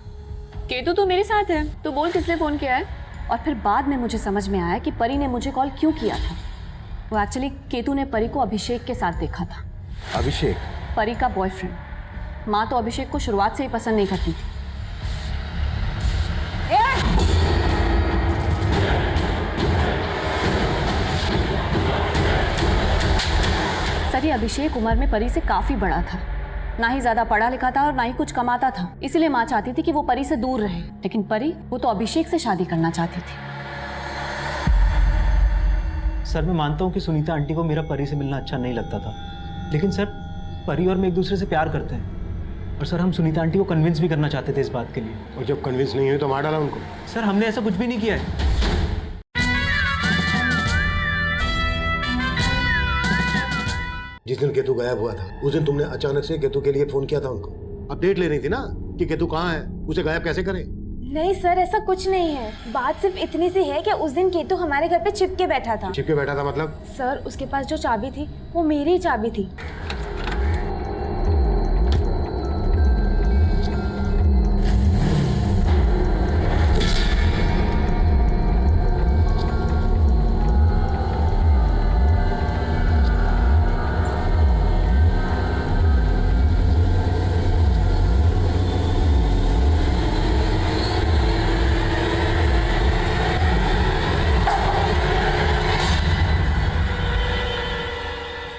केतु तो मेरे साथ है, तू बोल किसने फोन किया है। और फिर बाद में मुझे समझ में आया कि परी ने मुझे कॉल क्यों किया था। वो एक्चुअली केतु ने परी को अभिषेक के साथ देखा था। अभिषेक? परी का बॉयफ्रेंड। माँ तो अभिषेक को शुरुआत से ही पसंद नहीं करती थी। सर ये अभिषेक उम्र में परी से काफी बड़ा था, ना ही ज्यादा पढ़ा लिखा था और ना ही कुछ कमाता था। इसीलिए माँ चाहती थी कि वो परी से दूर रहे, लेकिन परी वो तो अभिषेक से शादी करना चाहती थी। सर मैं मानता हूँ कि सुनीता आंटी को मेरा परी से मिलना अच्छा नहीं लगता था, लेकिन सर परी और मैं एक दूसरे से प्यार करते हैं। और सर हम सुनीता आंटी को कन्विंस भी करना चाहते थे इस बात के लिए। और जब कन्विंस नहीं हुई तो मार डाला उनको। सर हमने ऐसा कुछ भी नहीं किया है। जिस दिन केतु गायब हुआ था उस दिन तुमने अचानक से केतु के लिए फोन किया था उनको। अपडेट ले रही थी ना कि केतु कहाँ है, उसे गायब कैसे करें। नहीं सर, ऐसा कुछ नहीं है। बात सिर्फ इतनी सी है कि उस दिन केतु हमारे घर पे चिपके बैठा था। चिपके बैठा था मतलब? सर उसके पास जो चाबी थी वो मेरी ही चाबी थी।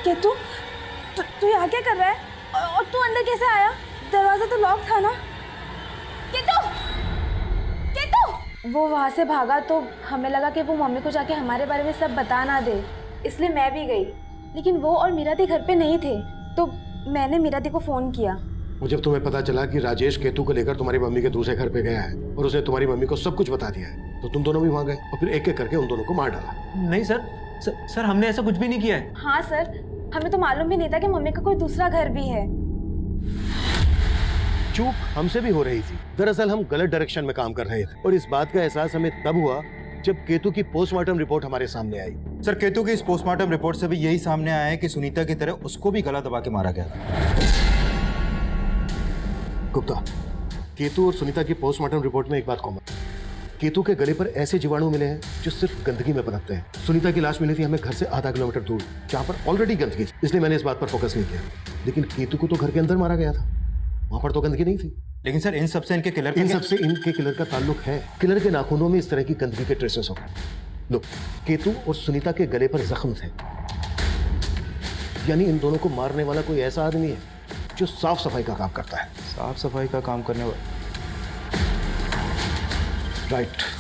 केतु, तू यहाँ क्या कर रहा है? और तू अंदर कैसे आया? दरवाजा तो लॉक था ना? केतु! केतु! वो वहाँ से भागा तो हमें लगा कि वो मम्मी को जाके हमारे बारे में सब बता ना दे, इसलिए मैं भी गई। लेकिन वो और मीरा दी घर पे नहीं थे, तो मैंने मीरा दी को फोन किया। और जब तुम्हें पता चला कि राजेश केतु को लेकर तुम्हारी मम्मी के दूसरे घर पे गया है और उसने तुम्हारी मम्मी को सब कुछ बता दिया है, तो तुम दोनों भी वहाँ गए और फिर एक एक करके उन दोनों को मार डाला। नहीं सर हमने ऐसा कुछ भी नहीं किया है। हाँ सर, हमें तो मालूम भी नहीं था कि मम्मी का कोई दूसरा घर भी है। चूक हमसे भी हो रही थी। दरअसल हम गलत डायरेक्शन में काम कर रहे थे और इस बात का एहसास हमें तब हुआ जब केतु की पोस्टमार्टम रिपोर्ट हमारे सामने आई। सर केतु की इस पोस्टमार्टम रिपोर्ट से भी यही सामने आया है कि सुनीता की तरह उसको भी गला दबा के मारा गया था। गुप्ता, केतु और सुनीता की पोस्टमार्टम रिपोर्ट में एक बात कॉमन, केतु के गले पर ऐसे जीवाणु मिले हैं जो सिर्फ गंदगी में पनपते हैं। सुनीता की लाश मिली थी हमें घर से आधा किलोमीटर दूर, जहाँ पर ऑलरेडी गंदगी थी, इसलिए मैंने इस बात पर फोकस नहीं किया। लेकिन केतु को तो घर के अंदर मारा गया था, वहां पर तो गंदगी नहीं थी। लेकिन सर इन सबसे इनके किलर का ताल्लुक है। किलर के नाखूनों में इस तरह की गंदगी के ट्रेसेस हो गए। लो, केतु और सुनीता के गले पर जख्म थे, यानी इन दोनों को मारने वाला कोई ऐसा आदमी है जो साफ सफाई का काम करता है। साफ सफाई का काम करने वाला? राइट।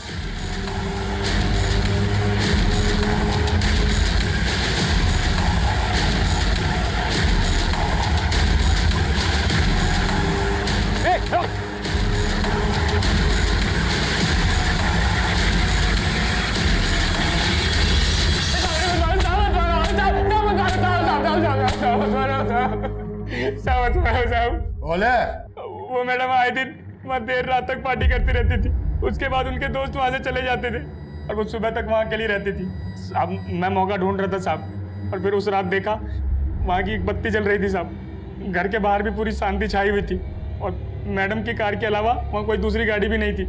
बोले वो मैडम आए दिन वहाँ देर रात तक पार्टी करती रहती थी, उसके बाद उनके दोस्त वहाँ से चले जाते थे और वो सुबह तक वहाँ अकेली रहती थी। अब मैं मौका ढूंढ रहा था साहब, और फिर उस रात देखा वहाँ की एक बत्ती जल रही थी साहब। घर के बाहर भी पूरी शांति छाई हुई थी और मैडम की कार के अलावा वहाँ कोई दूसरी गाड़ी भी नहीं थी।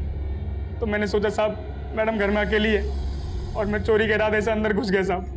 तो मैंने सोचा साहब मैडम घर में अकेली है, और मैं चोरी के इरादे से अंदर घुस गया साहब।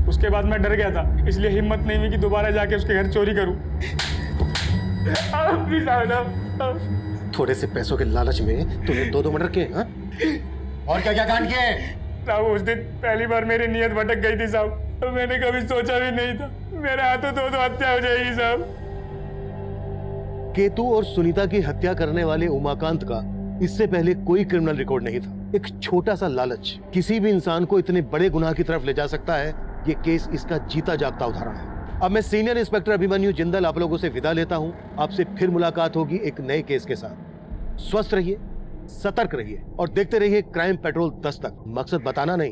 उसके बाद मैं डर गया था, इसलिए हिम्मत नहीं हुई कि दोबारा जाके उसके घर चोरी करूं। थोड़े से पैसों के लालच में तूने 2 मर्डर किए, हाँ? और क्या क्या कांड किए? साहब उस दिन पहली बार मेरी नीयत भटक गई थी साहब, तो मैंने कभी सोचा भी नहीं था मेरे हाथों तो हत्या हो जाएगी साहब। केतु और सुनीता की हत्या करने वाले उमाकांत का इससे पहले कोई क्रिमिनल रिकॉर्ड नहीं था। एक छोटा सा लालच किसी भी इंसान को इतने बड़े गुनाह की तरफ ले जा सकता है। ये केस इसका जीता जागता उदाहरण है। अब मैं सीनियर इंस्पेक्टर अभिमन्यु जिंदल आप लोगों से विदा लेता हूं। आपसे फिर मुलाकात होगी एक नए केस के साथ। स्वस्थ रहिए, सतर्क रहिए और देखते रहिए क्राइम पेट्रोल 10 तक। मकसद बताना नहीं,